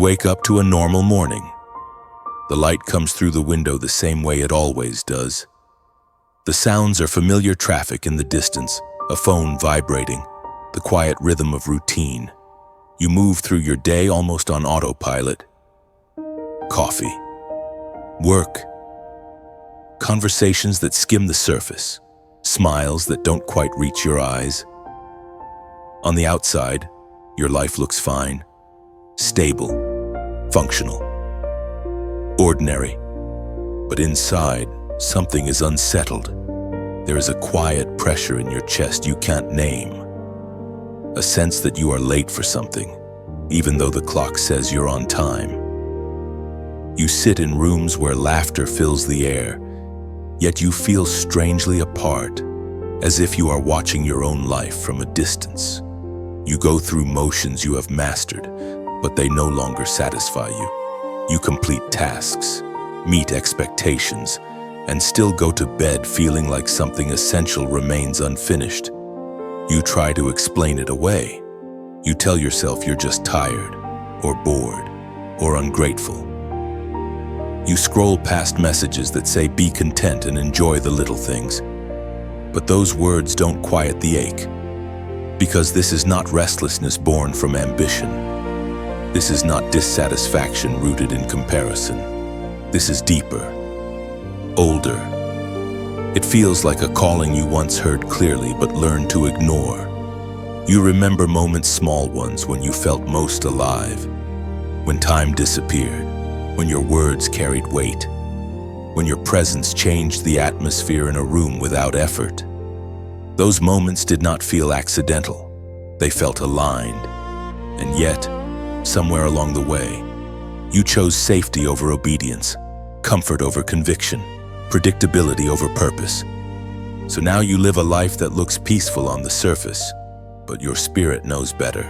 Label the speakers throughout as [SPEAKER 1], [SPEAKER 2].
[SPEAKER 1] wake up to a normal morning. The light comes through the window the same way it always does. The sounds are familiar traffic in the distance, a phone vibrating, the quiet rhythm of routine. You move through your day almost on autopilot. Coffee, work, conversations that skim the surface, smiles that don't quite reach your eyes. On the outside, your life looks fine, stable, functional, ordinary. But inside, something is unsettled. There is a quiet pressure in your chest you can't name. A sense that you are late for something, even though the clock says you're on time. You sit in rooms where laughter fills the air, yet you feel strangely apart, as if you are watching your own life from a distance. You go through motions you have mastered, but they no longer satisfy you. You complete tasks, meet expectations, and still go to bed feeling like something essential remains unfinished. You try to explain it away. You tell yourself you're just tired, or bored, or ungrateful. You scroll past messages that say be content and enjoy the little things. But those words don't quiet the ache. Because this is not restlessness born from ambition. This is not dissatisfaction rooted in comparison. This is deeper, older. It feels like a calling you once heard clearly but learned to ignore. You remember moments, small ones, when you felt most alive, when time disappeared, when your words carried weight, when your presence changed the atmosphere in a room without effort. Those moments did not feel accidental. They felt aligned. And yet, somewhere along the way, you chose safety over obedience, comfort over conviction, predictability over purpose. So now you live a life that looks peaceful on the surface, but your spirit knows better.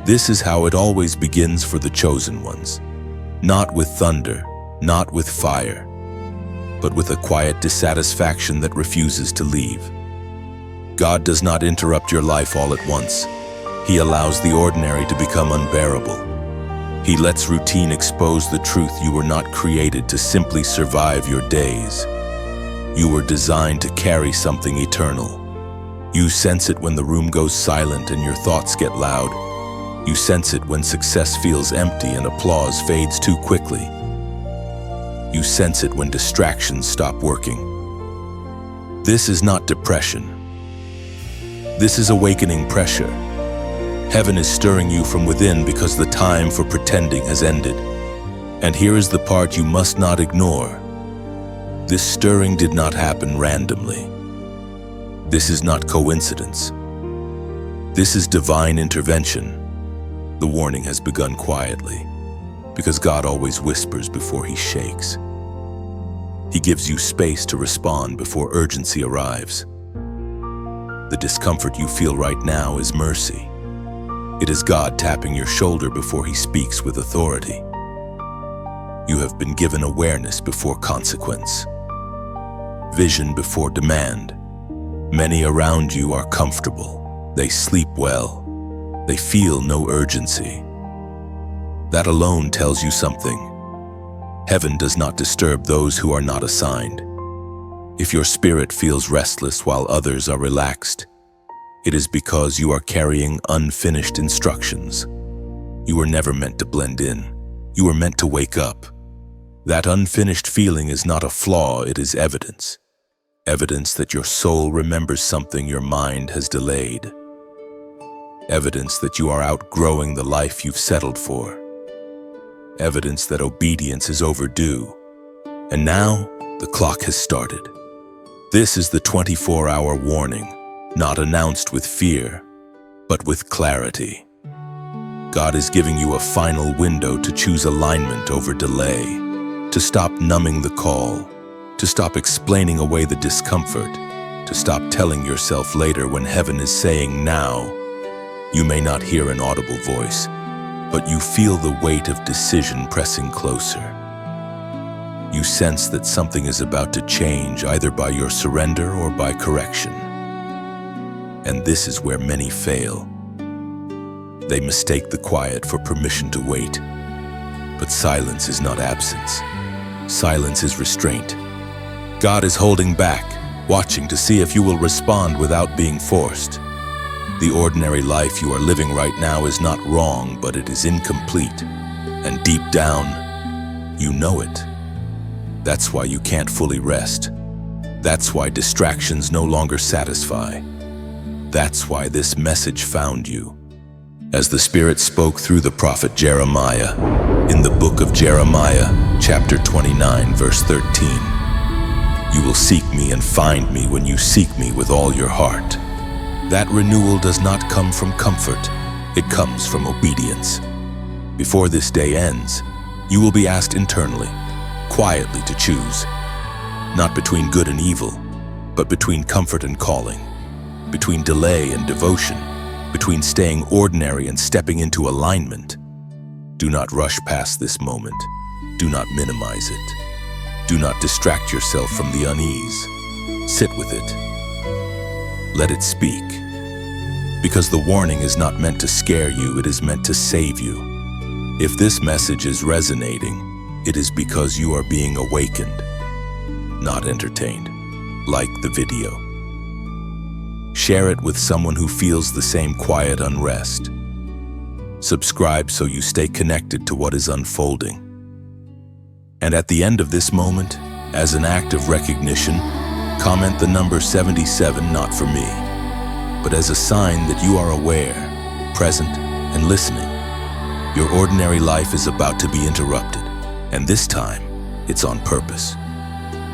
[SPEAKER 1] This is how it always begins for the chosen ones. Not with thunder, not with fire, but with a quiet dissatisfaction that refuses to leave. God does not interrupt your life all at once. He allows the ordinary to become unbearable. He lets routine expose the truth you were not created to simply survive your days. You were designed to carry something eternal. You sense it when the room goes silent and your thoughts get loud. You sense it when success feels empty and applause fades too quickly. You sense it when distractions stop working. This is not depression. This is awakening pressure. Heaven is stirring you from within because the time for pretending has ended. And here is the part you must not ignore. This stirring did not happen randomly. This is not coincidence. This is divine intervention. The warning has begun quietly, because God always whispers before He shakes. He gives you space to respond before urgency arrives. The discomfort you feel right now is mercy. It is God tapping your shoulder before He speaks with authority. You have been given awareness before consequence, vision before demand. Many around you are comfortable. They sleep well. They feel no urgency. That alone tells you something. Heaven does not disturb those who are not assigned. If your spirit feels restless while others are relaxed, it is because you are carrying unfinished instructions. You were never meant to blend in. You were meant to wake up. That unfinished feeling is not a flaw, it is evidence. Evidence that your soul remembers something your mind has delayed. Evidence that you are outgrowing the life you've settled for. Evidence that obedience is overdue. And now, the clock has started. This is the 24-hour warning, not announced with fear, but with clarity. God is giving you a final window to choose alignment over delay, to stop numbing the call, to stop explaining away the discomfort, to stop telling yourself later when heaven is saying now. You may not hear an audible voice, but you feel the weight of decision pressing closer. You sense that something is about to change either by your surrender or by correction. And this is where many fail. They mistake the quiet for permission to wait. But silence is not absence. Silence is restraint. God is holding back, watching to see if you will respond without being forced. The ordinary life you are living right now is not wrong, but it is incomplete. And deep down, you know it. That's why you can't fully rest. That's why distractions no longer satisfy. That's why this message found you. As the Spirit spoke through the prophet Jeremiah, in the book of Jeremiah, chapter 29, verse 13, "You will seek me and find me when you seek me with all your heart." That renewal does not come from comfort, it comes from obedience. Before this day ends, you will be asked internally, quietly to choose, not between good and evil, but between comfort and calling, between delay and devotion, between staying ordinary and stepping into alignment. Do not rush past this moment. Do not minimize it. Do not distract yourself from the unease. Sit with it. Let it speak. Because the warning is not meant to scare you, it is meant to save you. If this message is resonating, it is because you are being awakened, not entertained. Like the video. Share it with someone who feels the same quiet unrest. Subscribe so you stay connected to what is unfolding. And at the end of this moment, as an act of recognition, comment the number 77 not for me, but as a sign that you are aware, present, and listening. Your ordinary life is about to be interrupted, and this time, it's on purpose.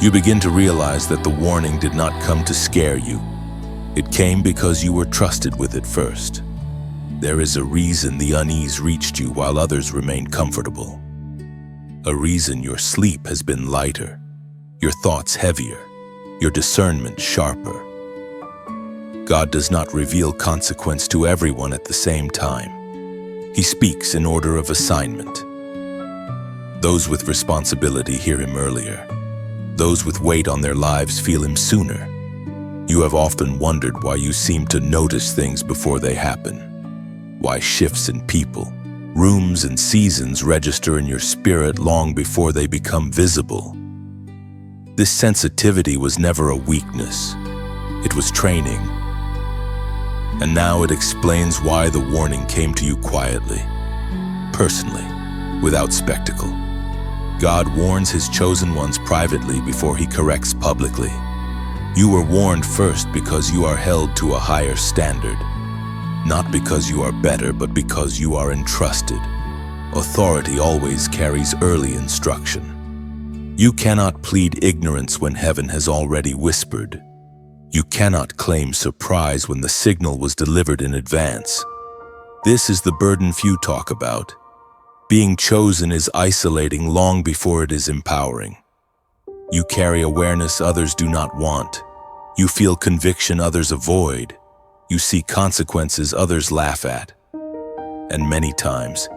[SPEAKER 1] You begin to realize that the warning did not come to scare you. It came because you were trusted with it first. There is a reason the unease reached you while others remained comfortable. A reason your sleep has been lighter, your thoughts heavier, your discernment sharper. God does not reveal consequence to everyone at the same time. He speaks in order of assignment. Those with responsibility hear him earlier. Those with weight on their lives feel him sooner. You have often wondered why you seem to notice things before they happen. Why shifts in people, rooms, and seasons register in your spirit long before they become visible. This sensitivity was never a weakness. It was training. And now it explains why the warning came to you quietly, personally, without spectacle. God warns his chosen ones privately before he corrects publicly. You were warned first because you are held to a higher standard. Not because you are better, but because you are entrusted. Authority always carries early instruction. You cannot plead ignorance when heaven has already whispered. You cannot claim surprise when the signal was delivered in advance. This is the burden few talk about. Being chosen is isolating long before it is empowering. You carry awareness others do not want. You feel conviction others avoid. You see consequences others laugh at. And many times,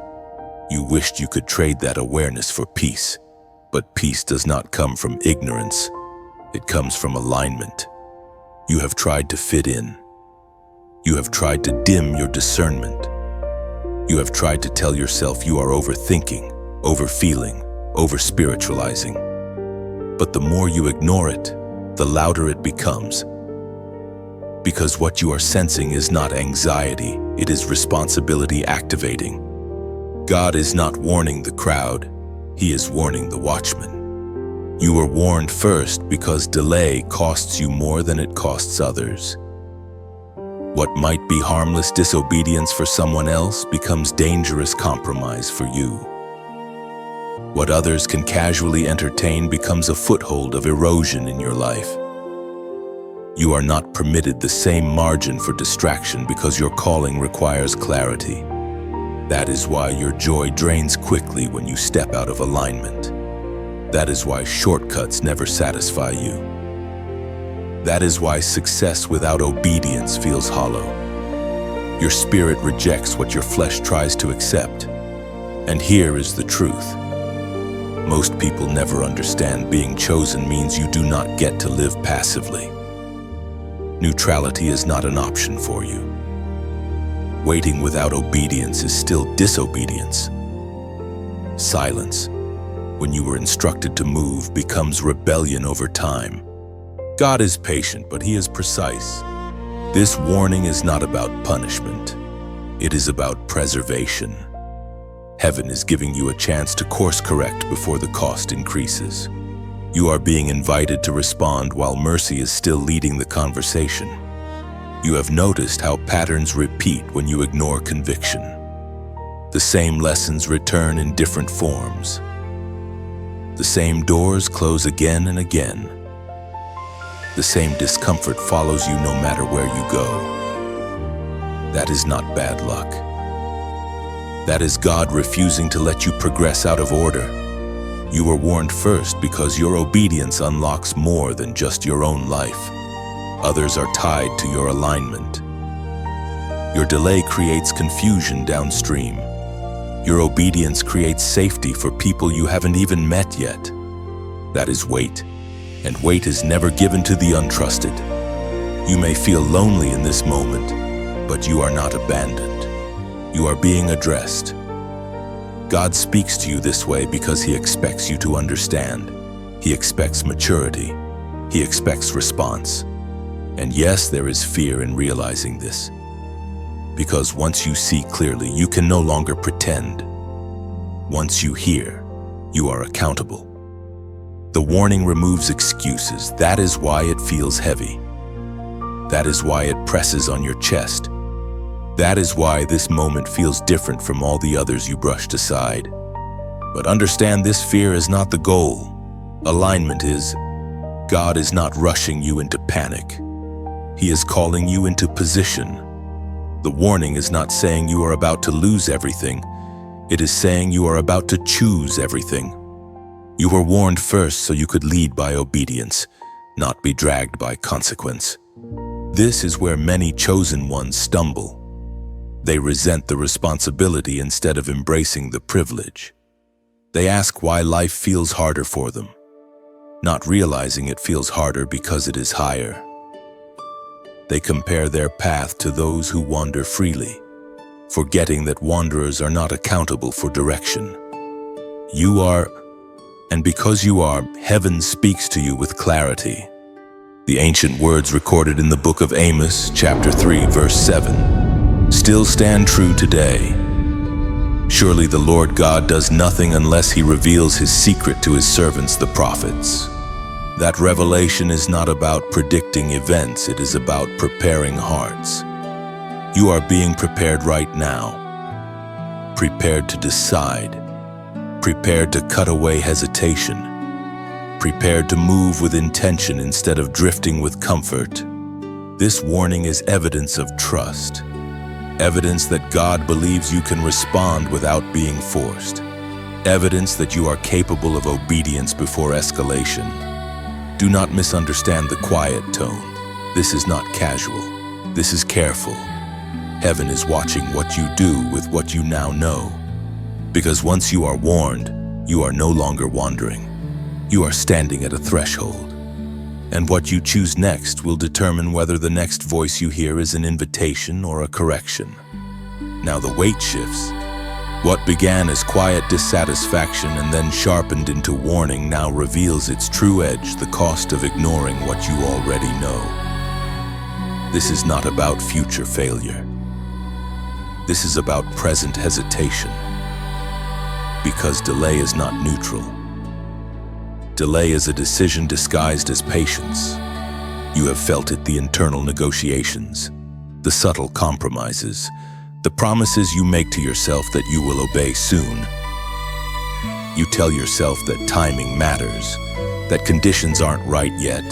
[SPEAKER 1] you wished you could trade that awareness for peace. But peace does not come from ignorance. It comes from alignment. You have tried to fit in. You have tried to dim your discernment. You have tried to tell yourself you are overthinking, overfeeling, over-spiritualizing. But the more you ignore it, the louder it becomes. Because what you are sensing is not anxiety, it is responsibility activating. God is not warning the crowd, he is warning the watchman. You were warned first because delay costs you more than it costs others. What might be harmless disobedience for someone else becomes dangerous compromise for you. What others can casually entertain becomes a foothold of erosion in your life. You are not permitted the same margin for distraction because your calling requires clarity. That is why your joy drains quickly when you step out of alignment. That is why shortcuts never satisfy you. That is why success without obedience feels hollow. Your spirit rejects what your flesh tries to accept. And here is the truth. Most people never understand being chosen means you do not get to live passively. Neutrality is not an option for you. Waiting without obedience is still disobedience. Silence, when you were instructed to move, becomes rebellion over time. God is patient, but He is precise. This warning is not about punishment. It is about preservation. Heaven is giving you a chance to course correct before the cost increases. You are being invited to respond while mercy is still leading the conversation. You have noticed how patterns repeat when you ignore conviction. The same lessons return in different forms. The same doors close again and again. The same discomfort follows you no matter where you go. That is not bad luck. That is God refusing to let you progress out of order. You were warned first because your obedience unlocks more than just your own life. Others are tied to your alignment. Your delay creates confusion downstream. Your obedience creates safety for people you haven't even met yet. That is weight, and weight is never given to the untrusted. You may feel lonely in this moment, but you are not abandoned. You are being addressed. God speaks to you this way because He expects you to understand. He expects maturity. He expects response. And yes, there is fear in realizing this. Because once you see clearly, you can no longer pretend. Once you hear, you are accountable. The warning removes excuses. That is why it feels heavy. That is why it presses on your chest. That is why this moment feels different from all the others you brushed aside. But understand, this fear is not the goal. Alignment is. God is not rushing you into panic. He is calling you into position. The warning is not saying you are about to lose everything. It is saying you are about to choose everything. You were warned first so you could lead by obedience, not be dragged by consequence. This is where many chosen ones stumble. They resent the responsibility instead of embracing the privilege. They ask why life feels harder for them, not realizing it feels harder because it is higher. They compare their path to those who wander freely, forgetting that wanderers are not accountable for direction. You are, and because you are, heaven speaks to you with clarity. The ancient words recorded in the book of Amos, chapter 3, verse 7, still stand true today. Surely the Lord God does nothing unless He reveals His secret to His servants, the prophets. That revelation is not about predicting events, it is about preparing hearts. You are being prepared right now. Prepared to decide. Prepared to cut away hesitation. Prepared to move with intention instead of drifting with comfort. This warning is evidence of trust. Evidence that God believes you can respond without being forced. Evidence that you are capable of obedience before escalation. Do not misunderstand the quiet tone. This is not casual. This is careful. Heaven is watching what you do with what you now know. Because once you are warned, you are no longer wandering. You are standing at a threshold. And what you choose next will determine whether the next voice you hear is an invitation or a correction. Now the weight shifts. What began as quiet dissatisfaction and then sharpened into warning now reveals its true edge, the cost of ignoring what you already know. This is not about future failure. This is about present hesitation. Because delay is not neutral. Delay is a decision disguised as patience. You have felt it, the internal negotiations, the subtle compromises, the promises you make to yourself that you will obey soon. You tell yourself that timing matters, that conditions aren't right yet,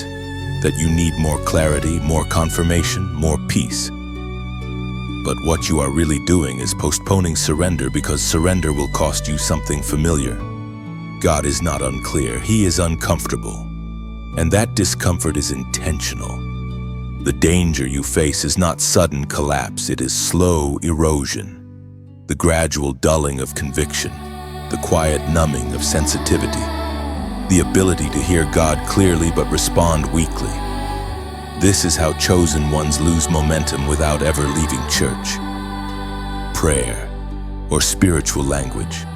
[SPEAKER 1] that you need more clarity, more confirmation, more peace. But what you are really doing is postponing surrender, because surrender will cost you something familiar. God is not unclear, He is uncomfortable. And that discomfort is intentional. The danger you face is not sudden collapse, it is slow erosion. The gradual dulling of conviction, the quiet numbing of sensitivity, the ability to hear God clearly but respond weakly. This is how chosen ones lose momentum without ever leaving church. Prayer, or spiritual language.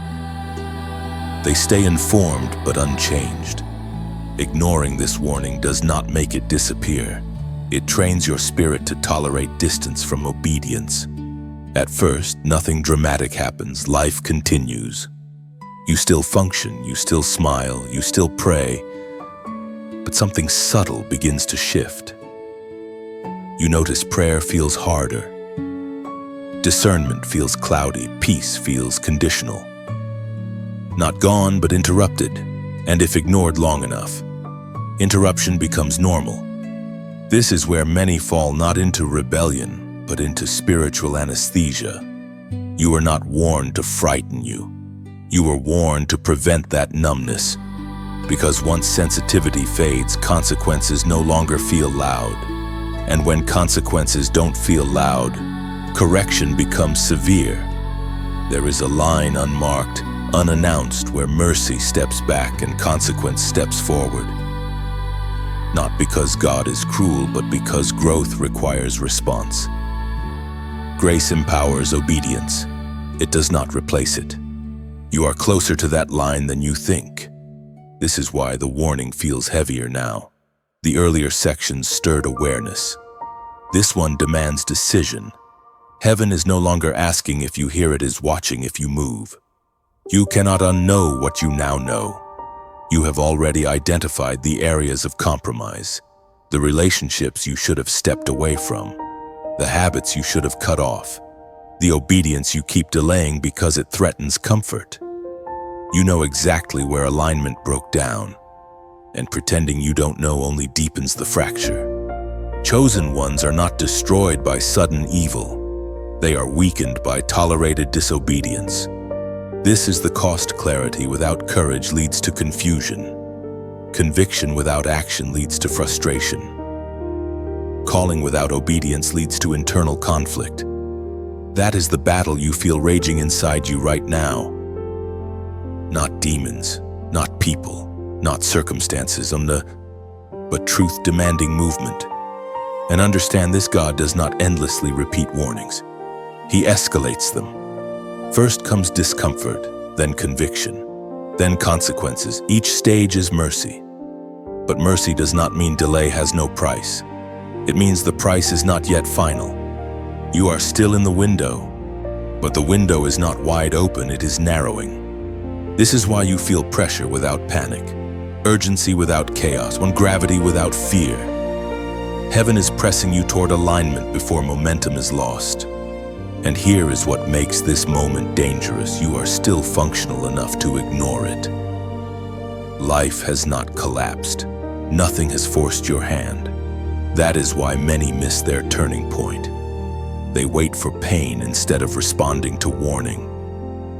[SPEAKER 1] They stay informed but unchanged. Ignoring this warning does not make it disappear. It trains your spirit to tolerate distance from obedience. At first, nothing dramatic happens. Life continues. You still function, you still smile, you still pray, but something subtle begins to shift. You notice prayer feels harder. Discernment feels cloudy, peace feels conditional. Not gone, but interrupted, and if ignored long enough, interruption becomes normal. This is where many fall not into rebellion, but into spiritual anesthesia. You were not warned to frighten you. You were warned to prevent that numbness, because once sensitivity fades, consequences no longer feel loud. And when consequences don't feel loud, correction becomes severe. There is a line unmarked, unannounced, where mercy steps back and consequence steps forward. Not because God is cruel, but because growth requires response. Grace empowers obedience. It does not replace it. You are closer to that line than you think. This is why the warning feels heavier now. The earlier sections stirred awareness. This one demands decision. Heaven is no longer asking if you hear, it is watching if you move. You cannot unknow what you now know. You have already identified the areas of compromise, the relationships you should have stepped away from, the habits you should have cut off, the obedience you keep delaying because it threatens comfort. You know exactly where alignment broke down, and pretending you don't know only deepens the fracture. Chosen ones are not destroyed by sudden evil. They are weakened by tolerated disobedience. This is the cost. Clarity without courage leads to confusion. Conviction without action leads to frustration. Calling without obedience leads to internal conflict. That is the battle you feel raging inside you right now. Not demons, not people, not circumstances, but truth-demanding movement. And understand this: God does not endlessly repeat warnings. He escalates them. First comes discomfort, then conviction, then consequences. Each stage is mercy. But mercy does not mean delay has no price. It means the price is not yet final. You are still in the window, but the window is not wide open, it is narrowing. This is why you feel pressure without panic, urgency without chaos, gravity without fear. Heaven is pressing you toward alignment before momentum is lost. And here is what makes this moment dangerous: you are still functional enough to ignore it. Life has not collapsed. Nothing has forced your hand. That is why many miss their turning point. They wait for pain instead of responding to warning.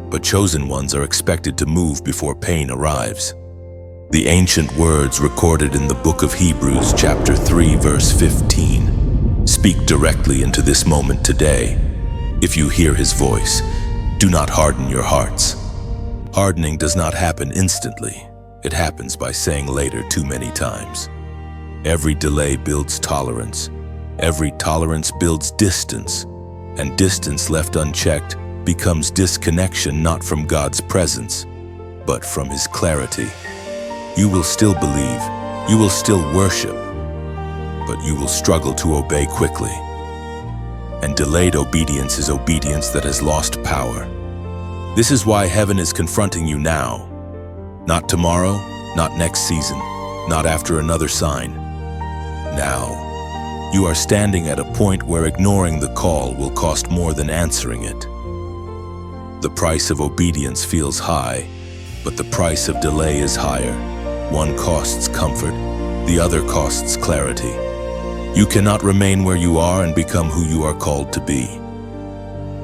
[SPEAKER 1] But chosen ones are expected to move before pain arrives. The ancient words recorded in the book of Hebrews, chapter 3, verse 15, speak directly into this moment today. If you hear his voice, do not harden your hearts. Hardening does not happen instantly. It happens by saying later too many times. Every delay builds tolerance. Every tolerance builds distance. And distance left unchecked becomes disconnection, not from God's presence, but from his clarity. You will still believe, you will still worship, but you will struggle to obey quickly. And delayed obedience is obedience that has lost power. This is why heaven is confronting you now. Not tomorrow, not next season, not after another sign. Now, you are standing at a point where ignoring the call will cost more than answering it. The price of obedience feels high, but the price of delay is higher. One costs comfort, the other costs clarity. You cannot remain where you are and become who you are called to be.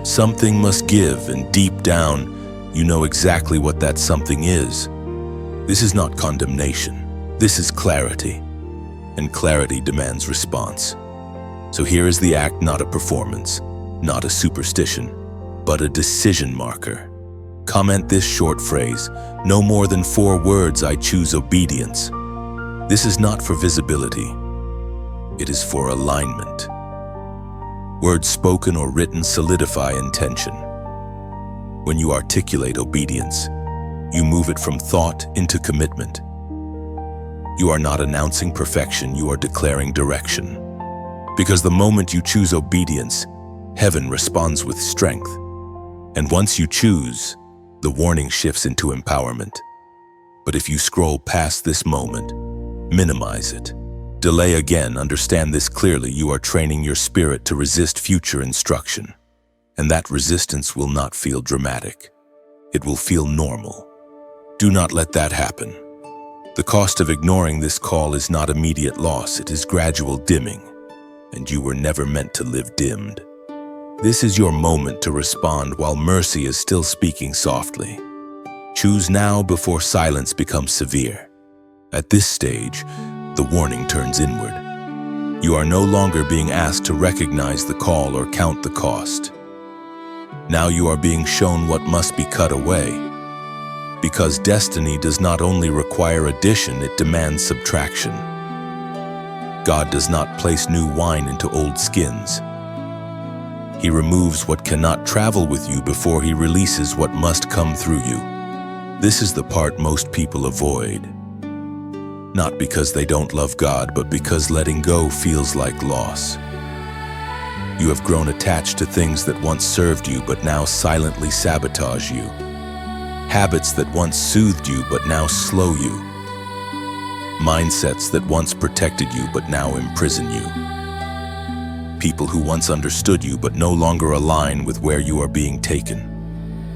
[SPEAKER 1] Something must give, and deep down, you know exactly what that something is. This is not condemnation. This is clarity. And clarity demands response. So here is the act, not a performance, not a superstition, but a decision marker. Comment this short phrase, no more than 4 words: I choose obedience. This is not for visibility. It is for alignment. Words spoken or written solidify intention. When you articulate obedience, You move it from thought into commitment. You are not announcing perfection, you are declaring direction. Because the moment you choose obedience, heaven responds with strength. And once you choose, the warning shifts into empowerment. But if you scroll past this moment, minimize it, delay again, understand this clearly, you are training your spirit to resist future instruction. And that resistance will not feel dramatic. It will feel normal. Do not let that happen. The cost of ignoring this call is not immediate loss, it is gradual dimming. And you were never meant to live dimmed. This is your moment to respond while mercy is still speaking softly. Choose now before silence becomes severe. At this stage, the warning turns inward. You are no longer being asked to recognize the call or count the cost. Now you are being shown what must be cut away. Because destiny does not only require addition, it demands subtraction. God does not place new wine into old skins. He removes what cannot travel with you before he releases what must come through you. This is the part most people avoid. Not because they don't love God, but because letting go feels like loss. You have grown attached to things that once served you but now silently sabotage you. Habits that once soothed you but now slow you. Mindsets that once protected you but now imprison you. People who once understood you but no longer align with where you are being taken.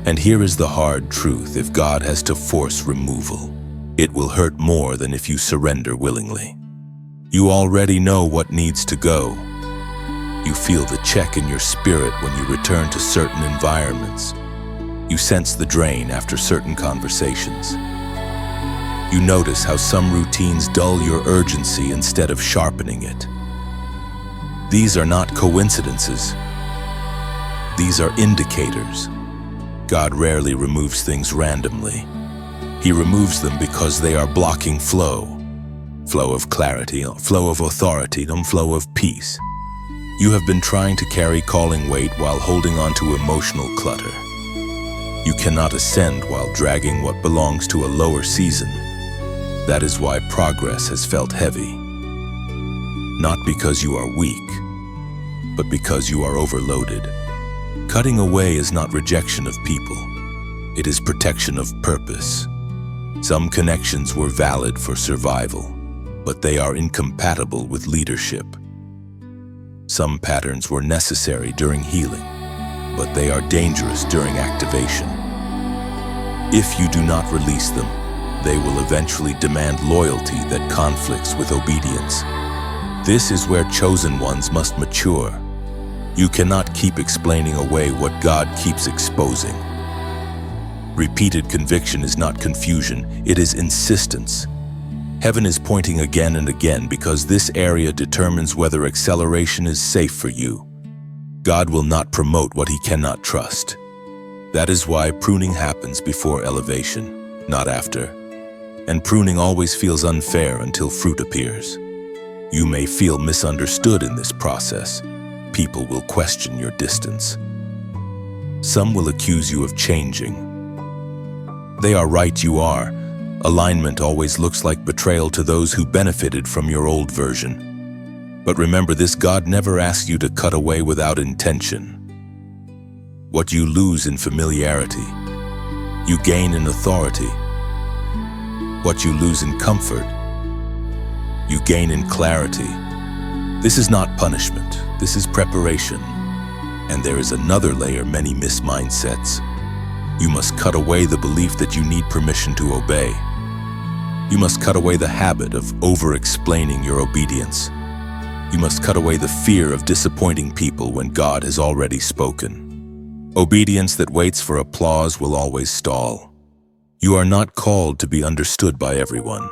[SPEAKER 1] And here is the hard truth: if God has to force removal, it will hurt more than if you surrender willingly. You already know what needs to go. You feel the check in your spirit when you return to certain environments. You sense the drain after certain conversations. You notice how some routines dull your urgency instead of sharpening it. These are not coincidences. These are indicators. God rarely removes things randomly. He removes them because they are blocking flow. Flow of clarity, flow of authority, flow of peace. You have been trying to carry calling weight while holding on to emotional clutter. You cannot ascend while dragging what belongs to a lower season. That is why progress has felt heavy. Not because you are weak, but because you are overloaded. Cutting away is not rejection of people. It is protection of purpose. Some connections were valid for survival, but they are incompatible with leadership. Some patterns were necessary during healing, but they are dangerous during activation. If you do not release them, they will eventually demand loyalty that conflicts with obedience. This is where chosen ones must mature. You cannot keep explaining away what God keeps exposing. Repeated conviction is not confusion, it is insistence. Heaven is pointing again and again because this area determines whether acceleration is safe for you. God will not promote what he cannot trust. That is why pruning happens before elevation, not after. And pruning always feels unfair until fruit appears. You may feel misunderstood in this process. People will question your distance. Some will accuse you of changing. They are right, you are. Alignment always looks like betrayal to those who benefited from your old version. But remember this: God never asks you to cut away without intention. What you lose in familiarity, you gain in authority. What you lose in comfort, you gain in clarity. This is not punishment, this is preparation. And there is another layer many miss: mindsets. You must cut away the belief that you need permission to obey. You must cut away the habit of over-explaining your obedience. You must cut away the fear of disappointing people when God has already spoken. Obedience that waits for applause will always stall. You are not called to be understood by everyone.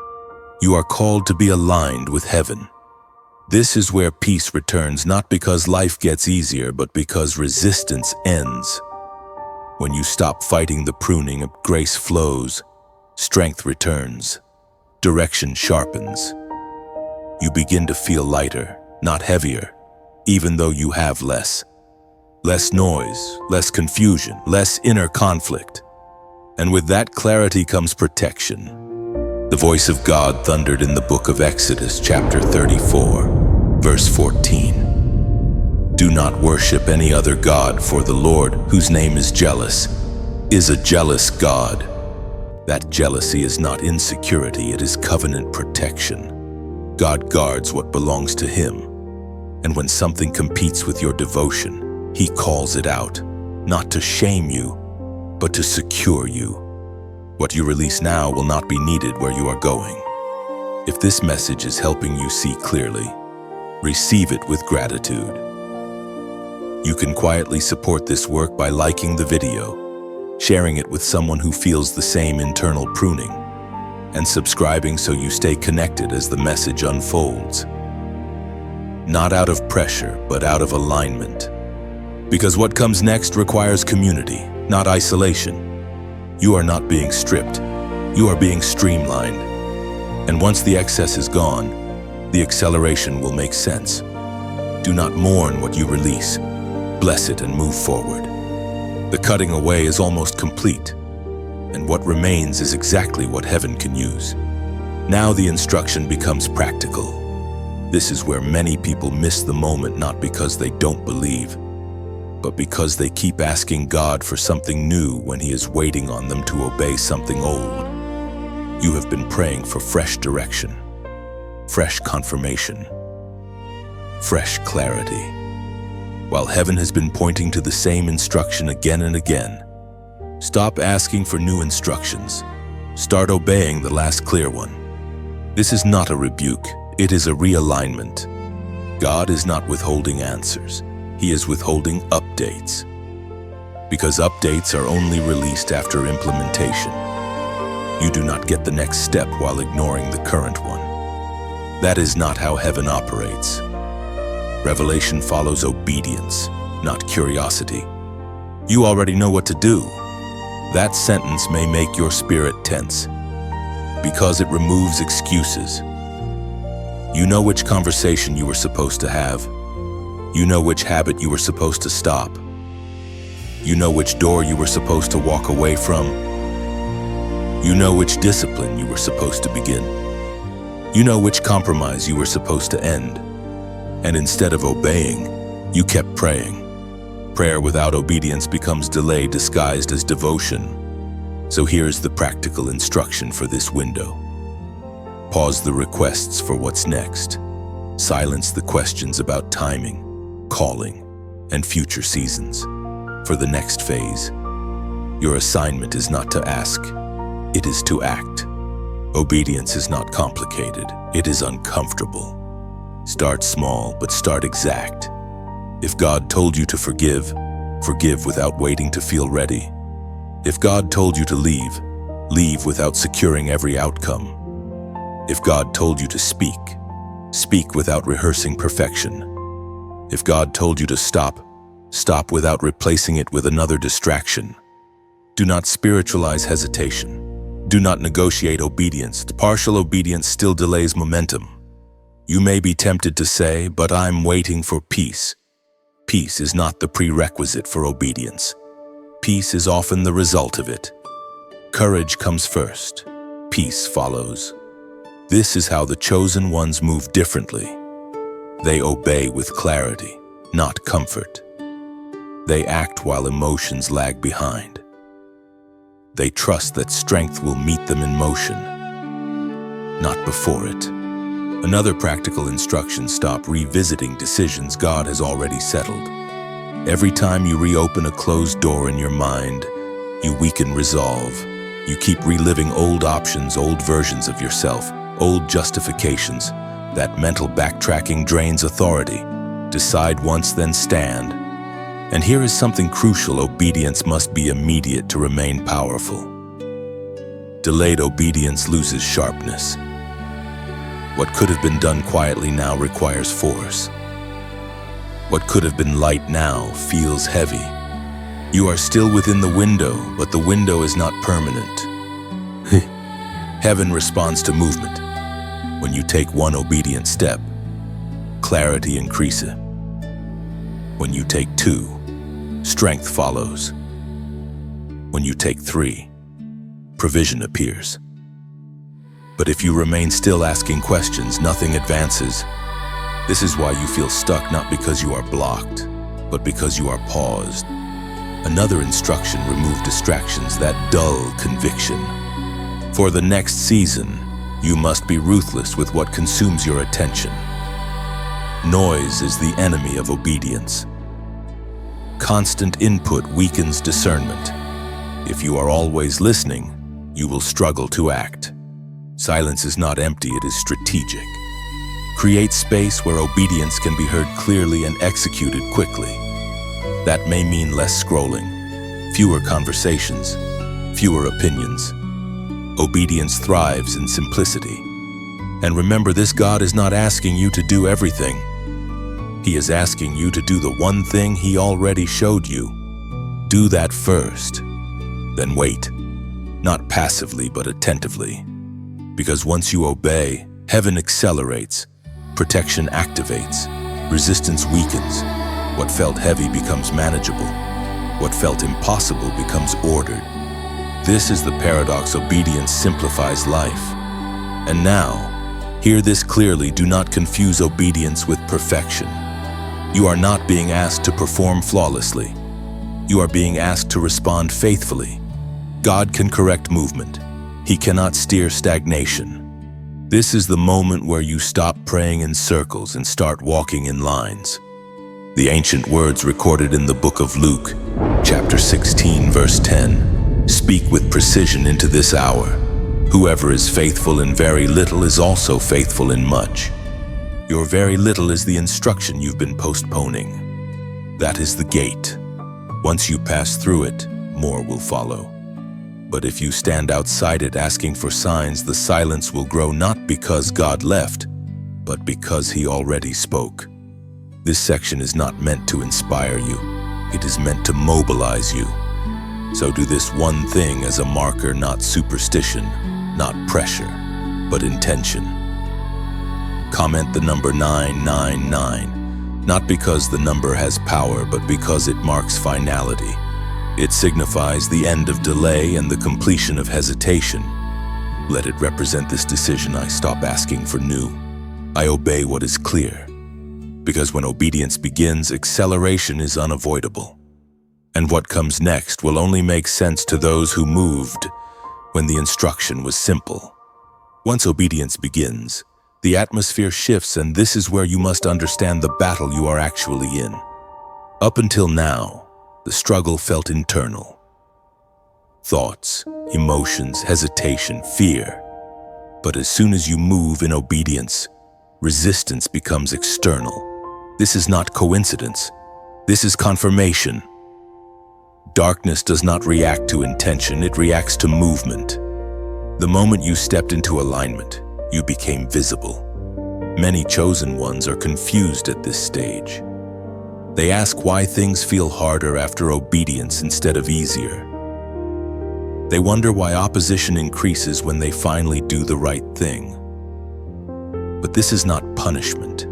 [SPEAKER 1] You are called to be aligned with heaven. This is where peace returns, not because life gets easier, but because resistance ends. When you stop fighting the pruning, grace flows, strength returns, direction sharpens. You begin to feel lighter, not heavier, even though you have less. Less noise, less confusion, less inner conflict. And with that clarity comes protection. The voice of God thundered in the book of Exodus, chapter 34, verse 14. Do not worship any other god, for the Lord, whose name is jealous, is a jealous God. That jealousy is not insecurity, it is covenant protection. God guards what belongs to Him. And when something competes with your devotion, He calls it out, not to shame you, but to secure you. What you release now will not be needed where you are going. If this message is helping you see clearly, receive it with gratitude. You can quietly support this work by liking the video, sharing it with someone who feels the same internal pruning, and subscribing so you stay connected as the message unfolds. Not out of pressure, but out of alignment. Because what comes next requires community, not isolation. You are not being stripped, you are being streamlined. And once the excess is gone, the acceleration will make sense. Do not mourn what you release. Bless it and move forward. The cutting away is almost complete, and what remains is exactly what heaven can use. Now the instruction becomes practical. This is where many people miss the moment, not because they don't believe, but because they keep asking God for something new when He is waiting on them to obey something old. You have been praying for fresh direction, fresh confirmation, fresh clarity, while heaven has been pointing to the same instruction again and again. Stop asking for new instructions. Start obeying the last clear one. This is not a rebuke, it is a realignment. God is not withholding answers. He is withholding updates. Because updates are only released after implementation. You do not get the next step while ignoring the current one. That is not how heaven operates. Revelation follows obedience, not curiosity. You already know what to do. That sentence may make your spirit tense, because it removes excuses. You know which conversation you were supposed to have. You know which habit you were supposed to stop. You know which door you were supposed to walk away from. You know which discipline you were supposed to begin. You know which compromise you were supposed to end. And instead of obeying, you kept praying. Prayer without obedience becomes delay disguised as devotion. So here's the practical instruction for this window. Pause the requests for what's next. Silence the questions about timing, calling, and future seasons. For the next phase, your assignment is not to ask, it is to act. Obedience is not complicated, it is uncomfortable. Start small, but start exact. If God told you to forgive, forgive without waiting to feel ready. If God told you to leave, leave without securing every outcome. If God told you to speak, speak without rehearsing perfection. If God told you to stop, stop without replacing it with another distraction. Do not spiritualize hesitation. Do not negotiate obedience. Partial obedience still delays momentum. You may be tempted to say, but I'm waiting for peace. Peace is not the prerequisite for obedience. Peace is often the result of it. Courage comes first. Peace follows. This is how the chosen ones move differently. They obey with clarity, not comfort. They act while emotions lag behind. They trust that strength will meet them in motion, not before it. Another practical instruction: stop revisiting decisions God has already settled. Every time you reopen a closed door in your mind, you weaken resolve. You keep reliving old options, old versions of yourself, old justifications. That mental backtracking drains authority. Decide once, then stand. And here is something crucial: obedience must be immediate to remain powerful. Delayed obedience loses sharpness. What could have been done quietly now requires force. What could have been light now feels heavy. You are still within the window, but the window is not permanent. Heaven responds to movement. When you take one obedient step, clarity increases. When you take two, strength follows. When you take three, provision appears. But if you remain still asking questions, nothing advances. This is why you feel stuck, not because you are blocked, but because you are paused. Another instruction: remove distractions, that dull conviction. For the next season, you must be ruthless with what consumes your attention. Noise is the enemy of obedience. Constant input weakens discernment. If you are always listening, you will struggle to act. Silence is not empty, it is strategic. Create space where obedience can be heard clearly and executed quickly. That may mean less scrolling, fewer conversations, fewer opinions. Obedience thrives in simplicity. And remember, this God is not asking you to do everything. He is asking you to do the one thing He already showed you. Do that first, then wait, not passively but attentively. Because once you obey, heaven accelerates, protection activates, resistance weakens. What felt heavy becomes manageable. What felt impossible becomes ordered. This is the paradox: obedience simplifies life. And now, hear this clearly: do not confuse obedience with perfection. You are not being asked to perform flawlessly. You are being asked to respond faithfully. God can correct movement. He cannot steer stagnation. This is the moment where you stop praying in circles and start walking in lines. The ancient words recorded in the book of Luke, chapter 16, verse 10, speak with precision into this hour. Whoever is faithful in very little is also faithful in much. Your very little is the instruction you've been postponing. That is the gate. Once you pass through it, more will follow. But if you stand outside it asking for signs, the silence will grow, not because God left, but because He already spoke. This section is not meant to inspire you. It is meant to mobilize you. So do this one thing as a marker, not superstition, not pressure, but intention. Comment the number 999, not because the number has power, but because it marks finality. It signifies the end of delay and the completion of hesitation. Let it represent this decision: I stop asking for new. I obey what is clear. Because when obedience begins, acceleration is unavoidable. And what comes next will only make sense to those who moved when the instruction was simple. Once obedience begins, the atmosphere shifts, and this is where you must understand the battle you are actually in. Up until now, the struggle felt internal. Thoughts, emotions, hesitation, fear. But as soon as you move in obedience, resistance becomes external. This is not coincidence. This is confirmation. Darkness does not react to intention, it reacts to movement. The moment you stepped into alignment, you became visible. Many chosen ones are confused at this stage. They ask why things feel harder after obedience instead of easier. They wonder why opposition increases when they finally do the right thing. But this is not punishment.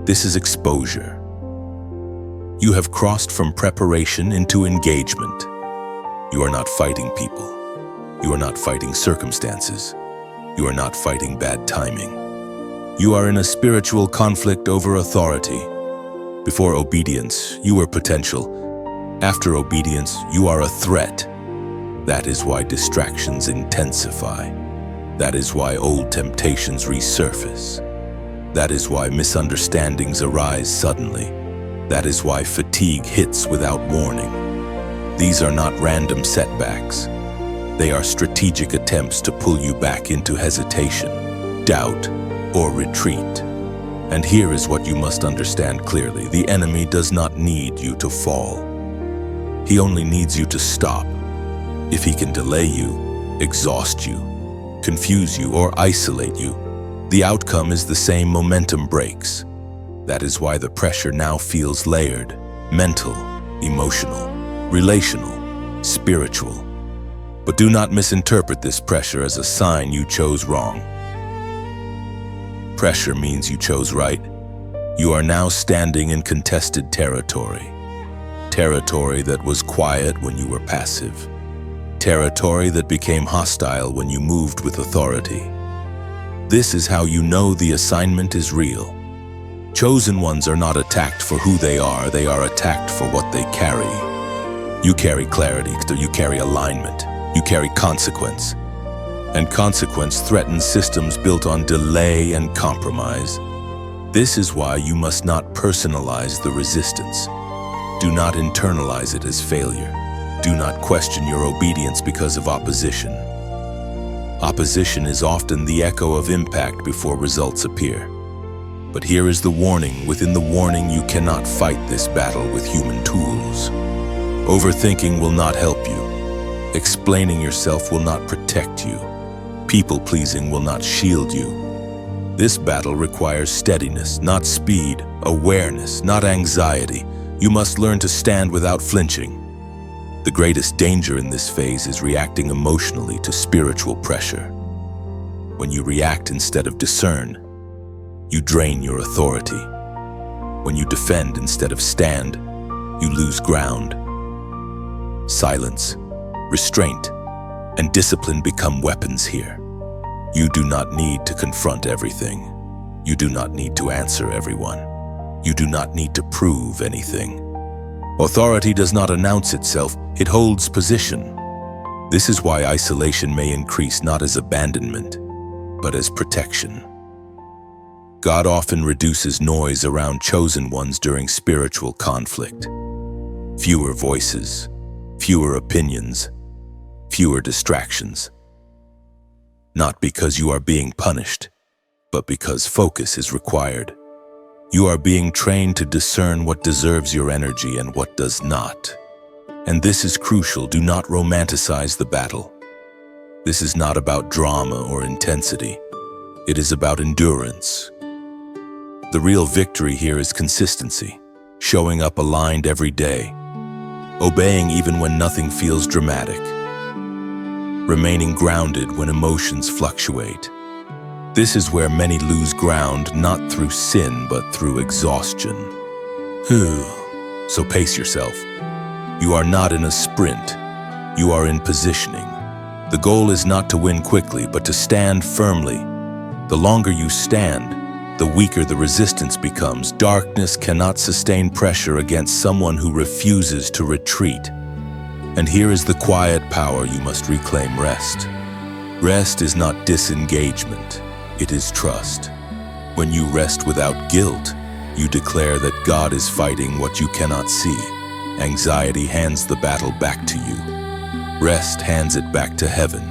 [SPEAKER 1] This is exposure. You have crossed from preparation into engagement. You are not fighting people. You are not fighting circumstances. You are not fighting bad timing. You are in a spiritual conflict over authority. Before obedience, you were potential. After obedience, you are a threat. That is why distractions intensify. That is why old temptations resurface. That is why misunderstandings arise suddenly. That is why fatigue hits without warning. These are not random setbacks. They are strategic attempts to pull you back into hesitation, doubt, or retreat. And here is what you must understand clearly: the enemy does not need you to fall. He only needs you to stop. If he can delay you, exhaust you, confuse you, or isolate you, the outcome is the same: momentum breaks. That is why the pressure now feels layered: mental, emotional, relational, spiritual. But do not misinterpret this pressure as a sign you chose wrong. Pressure means you chose right. You are now standing in contested territory. Territory that was quiet when you were passive. territory that became hostile when you moved with authority. This is how you know the assignment is real. Chosen ones are not attacked for who they are attacked for what they carry. You carry clarity, you carry alignment, you carry consequence. And consequence threatens systems built on delay and compromise. This is why you must not personalize the resistance. Do not internalize it as failure. Do not question your obedience because of opposition. Opposition is often the echo of impact before results appear. But here is the warning. Within the warning, you cannot fight this battle with human tools. Overthinking will not help you. Explaining yourself will not protect you. People-pleasing will not shield you. This battle requires steadiness, not speed, awareness, not anxiety. You must learn to stand without flinching. The greatest danger in this phase is reacting emotionally to spiritual pressure. When you react instead of discern, you drain your authority. When you defend instead of stand, you lose ground. Silence, restraint, and discipline become weapons here. You do not need to confront everything. You do not need to answer everyone. You do not need to prove anything. Authority does not announce itself, it holds position. This is why isolation may increase not as abandonment, but as protection. God often reduces noise around chosen ones during spiritual conflict. Fewer voices, fewer opinions, fewer distractions. Not because you are being punished, but because focus is required. You are being trained to discern what deserves your energy and what does not. And this is crucial. Do not romanticize the battle. This is not about drama or intensity. It is about endurance. The real victory here is consistency, showing up aligned every day, obeying even when nothing feels dramatic, remaining grounded when emotions fluctuate. This is where many lose ground, not through sin, but through exhaustion. So pace yourself. You are not in a sprint. You are in positioning. The goal is not to win quickly, but to stand firmly. The longer you stand, the weaker the resistance becomes. Darkness cannot sustain pressure against someone who refuses to retreat. And here is the quiet power you must reclaim: rest. Rest is not disengagement, it is trust. When you rest without guilt, you declare that God is fighting what you cannot see. Anxiety hands the battle back to you. Rest hands it back to heaven.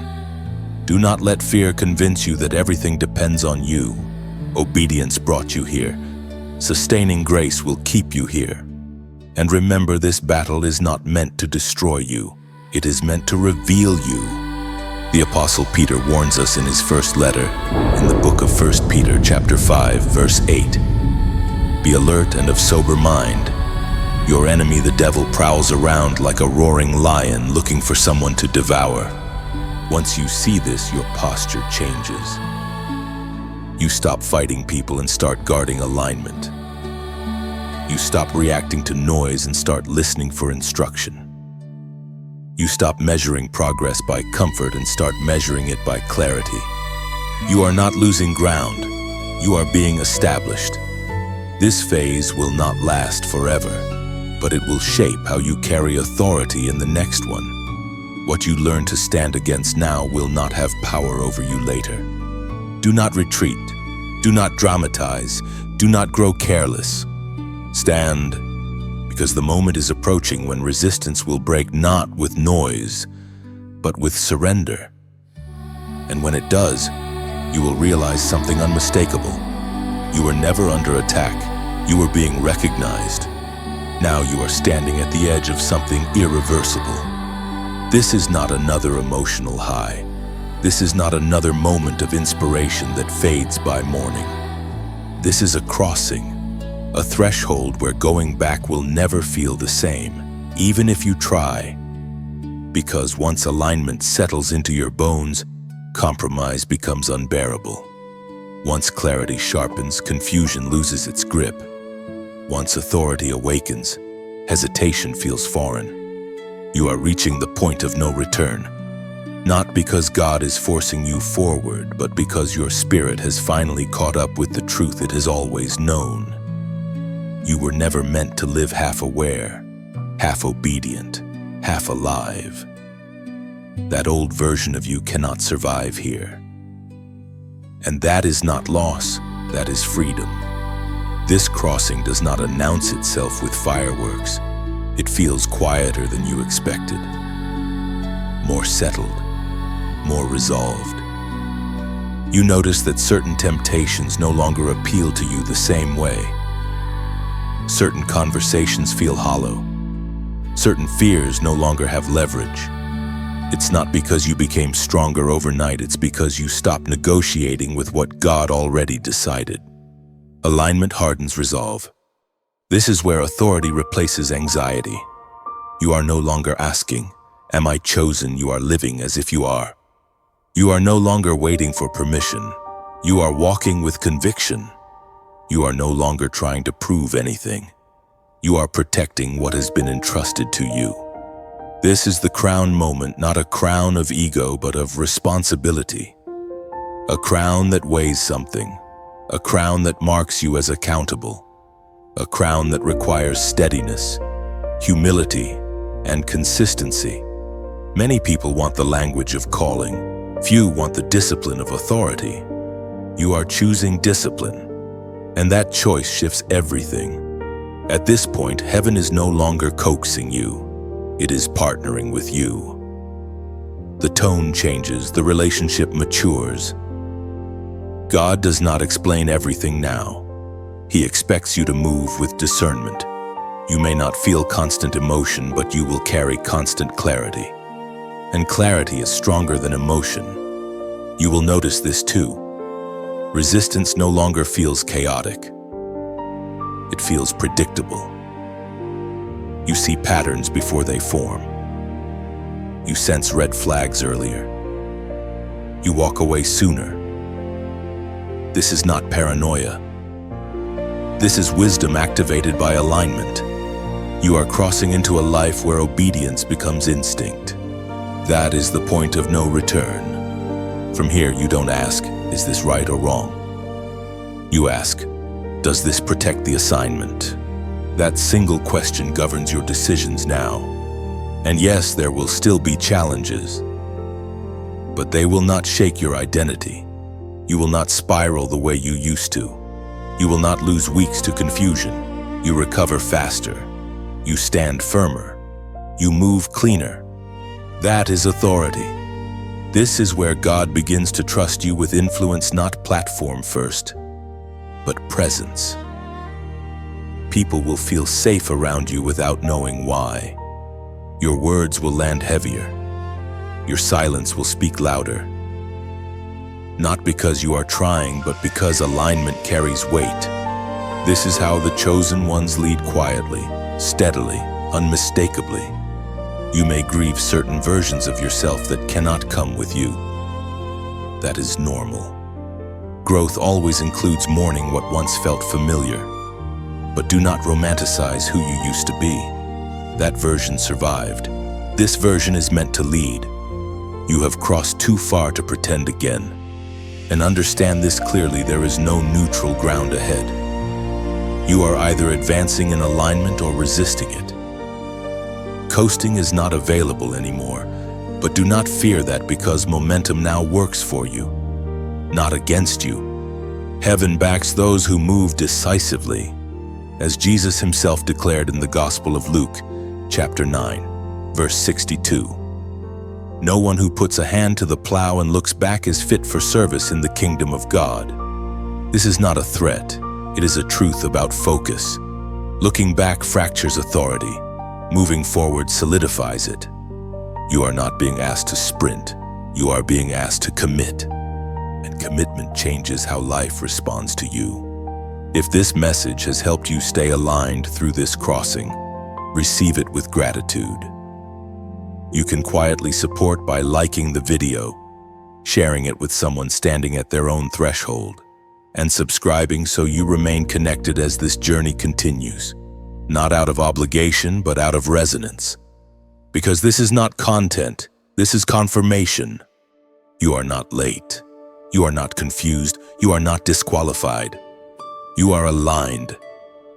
[SPEAKER 1] Do not let fear convince you that everything depends on you. Obedience brought you here. Sustaining grace will keep you here. And remember, this battle is not meant to destroy you. It is meant to reveal you. The Apostle Peter warns us in his first letter, in the book of 1 Peter chapter 5, verse 8. Be alert and of sober mind. Your enemy, the devil, prowls around like a roaring lion looking for someone to devour. Once you see this, your posture changes. You stop fighting people and start guarding alignment. You stop reacting to noise and start listening for instruction. You stop measuring progress by comfort and start measuring it by clarity. You are not losing ground. You are being established. This phase will not last forever, but it will shape how you carry authority in the next one. What you learn to stand against now will not have power over you later. Do not retreat. Do not dramatize. Do not grow careless. Stand, because the moment is approaching when resistance will break not with noise, but with surrender. And when it does, you will realize something unmistakable. You were never under attack. You were being recognized. Now you are standing at the edge of something irreversible. This is not another emotional high. This is not another moment of inspiration that fades by morning. This is a crossing, a threshold where going back will never feel the same, even if you try. Because once alignment settles into your bones, compromise becomes unbearable. Once clarity sharpens, confusion loses its grip. Once authority awakens, hesitation feels foreign. You are reaching the point of no return, Not because God is forcing you forward, but because your spirit has finally caught up with the truth it has always known. You were never meant to live half aware, half obedient, half alive. That old version of you cannot survive here. And that is not loss, that is freedom. This crossing does not announce itself with fireworks. It feels quieter than you expected. More settled, more resolved. You notice that certain temptations no longer appeal to you the same way. Certain conversations feel hollow. Certain fears no longer have leverage. It's not because you became stronger overnight, it's because you stopped negotiating with what God already decided. Alignment hardens resolve. This is where authority replaces anxiety. You are no longer asking, "Am I chosen?" You are living as if you are. You are no longer waiting for permission. You are walking with conviction. You are no longer trying to prove anything. You are protecting what has been entrusted to you. This is the crown moment, not a crown of ego, but of responsibility. A crown that weighs something. A crown that marks you as accountable. A crown that requires steadiness, humility, and consistency. Many people want the language of calling. Few want the discipline of authority. You are choosing discipline, and that choice shifts everything. At this point, heaven is no longer coaxing you. It is partnering with you. The tone changes, the relationship matures. God does not explain everything now. He expects you to move with discernment. You may not feel constant emotion, but you will carry constant clarity. And clarity is stronger than emotion. You will notice this too. Resistance no longer feels chaotic. It feels predictable. You see patterns before they form. You sense red flags earlier. You walk away sooner. This is not paranoia. This is wisdom activated by alignment. You are crossing into a life where obedience becomes instinct. That is the point of no return. From here, you don't ask, "Is this right or wrong?" You ask, "Does this protect the assignment?" That single question governs your decisions now. And yes, there will still be challenges, but they will not shake your identity. You will not spiral the way you used to. You will not lose weeks to confusion. You recover faster. You stand firmer. You move cleaner. That is authority. This is where God begins to trust you with influence, not platform first, but presence. People will feel safe around you without knowing why. Your words will land heavier. Your silence will speak louder. Not because you are trying, but because alignment carries weight. This is how the chosen ones lead quietly, steadily, unmistakably. You may grieve certain versions of yourself that cannot come with you. That is normal. Growth always includes mourning what once felt familiar. But do not romanticize who you used to be. That version survived. This version is meant to lead. You have crossed too far to pretend again. And understand this clearly, there is no neutral ground ahead. You are either advancing in alignment or resisting it. Coasting is not available anymore, but do not fear that, because momentum now works for you, not against you. Heaven backs those who move decisively, as Jesus himself declared in the Gospel of Luke, chapter 9, verse 62. No one who puts a hand to the plow and looks back is fit for service in the kingdom of God. This is not a threat. It is a truth about focus. Looking back fractures authority. Moving forward solidifies it. You are not being asked to sprint. You are being asked to commit. And commitment changes how life responds to you. If this message has helped you stay aligned through this crossing, receive it with gratitude. You can quietly support by liking the video, sharing it with someone standing at their own threshold, and subscribing so you remain connected as this journey continues. Not out of obligation, but out of resonance. Because this is not content, This is confirmation. You are not late. You are not confused. You are not disqualified. You are aligned.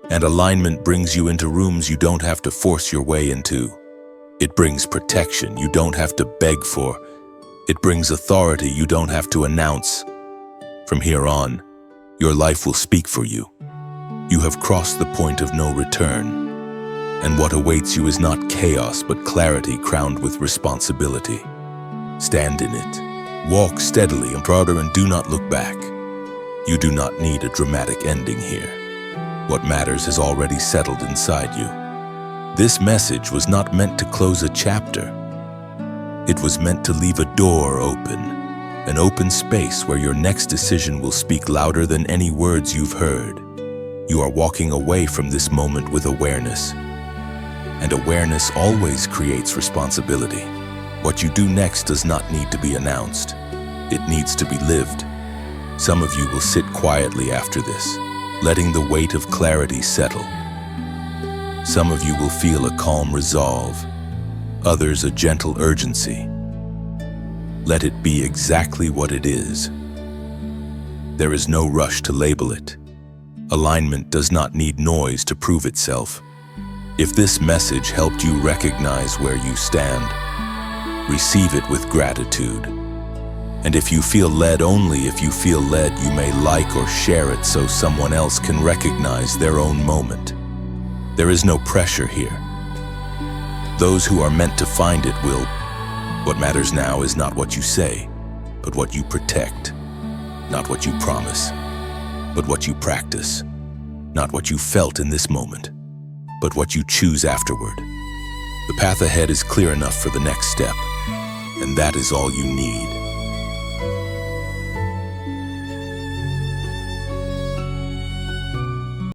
[SPEAKER 1] And alignment brings you into rooms you don't have to force your way into. It brings protection you don't have to beg for. It brings authority you don't have to announce. From here on, your life will speak for you. You have crossed the point of no return. And what awaits you is not chaos, but clarity crowned with responsibility. Stand in it. Walk steadily and prouder and do not look back. You do not need a dramatic ending here. What matters has already settled inside you. This message was not meant to close a chapter. It was meant to leave a door open, an open space where your next decision will speak louder than any words you've heard. You are walking away from this moment with awareness. And awareness always creates responsibility. What you do next does not need to be announced. It needs to be lived. Some of you will sit quietly after this, letting the weight of clarity settle. Some of you will feel a calm resolve, others a gentle urgency. Let it be exactly what it is. There is no rush to label it. Alignment does not need noise to prove itself. If this message helped you recognize where you stand, receive it with gratitude. And if you feel led, only if you feel led, you may like or share it so someone else can recognize their own moment. There is no pressure here. Those who are meant to find it will. What matters now is not what you say, but what you protect. Not what you promise, but what you practice. Not what you felt in this moment, but what you choose afterward. The path ahead is clear enough for the next step, and that is all you need.